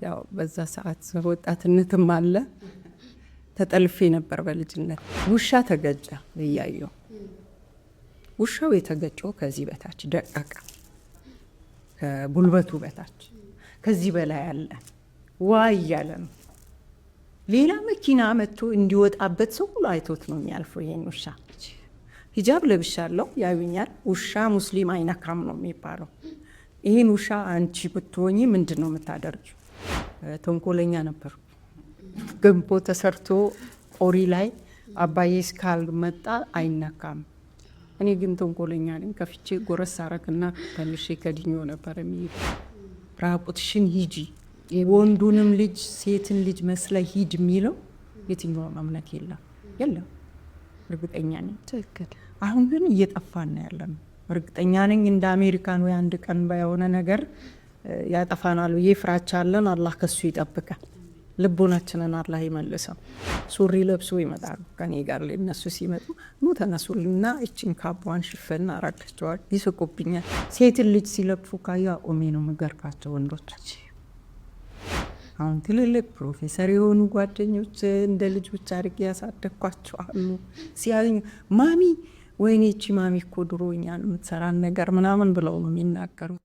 ያው በዛ ሰዓት ወጣትነትም አለ ተጠልፌ ነበር በልጅነት። ውሻ ተገጨ እያየሁ ውሻው የተገጨው ከዚህ በታች ደቃቃ ከጉልበቱ በታች ከዚህ በላይ አለ ዋይ ያለ ነው። ሌላ መኪና መጥቶ እንዲወጣበት ሰው ሁሉ አይቶት ነው የሚያልፈው። ይሄን ውሻ ሂጃብ ለብሻለሁ ያዩኛል። ውሻ ሙስሊም አይነካም ነው የሚባለው። ይሄን ውሻ አንቺ ብትሆኚ ምንድነው የምታደርጊው? ተንኮለኛ ነበር። ገንቦ ተሰርቶ ቆሪ ላይ አባዬ እስካል መጣ አይነካም። እኔ ግን ተንኮለኛ ነኝ። ከፍቼ ጎረስ አረክና ተንሼ ከድኞ ነበር የሚሄድ። ራቁትሽን ሂጂ ወንዱንም ልጅ ሴትን ልጅ መስለ ሂድ የሚለው የትኛውም እምነት የለም። እርግጠኛ ነኝ። ትክክል። አሁን ግን እየጠፋን ነው ያለነው። እርግጠኛ ነኝ እንደ አሜሪካን ወይ አንድ ቀን ባይሆነ ነገር ያጠፋናል ብዬ ፍራቻ አለን። አላህ ከሱ ይጠብቃል። ልቦናችንን አላህ ይመልሰው። ሱሪ ለብሶ ይመጣሉ ከኔ ጋር ላይ እነሱ ሲመጡ ኑ ተነሱልና እቺን ካቧን ሽፈን አራዳቸዋል። ይስቁብኛል። ሴትን ልጅ ሲለብሱ ካያ ኦሜ ነው መገርፋቸው ወንዶች። አሁን ትልልቅ ፕሮፌሰር የሆኑ ጓደኞች እንደ ልጅ ብቻ አድርጌ ያሳደግኳቸው አሉ። ሲያዩኝ ማሚ ወይኔ እቺ ማሚ እኮ ድሮ እኛን የምትሰራን ነገር ምናምን ብለው ነው የሚናገሩት።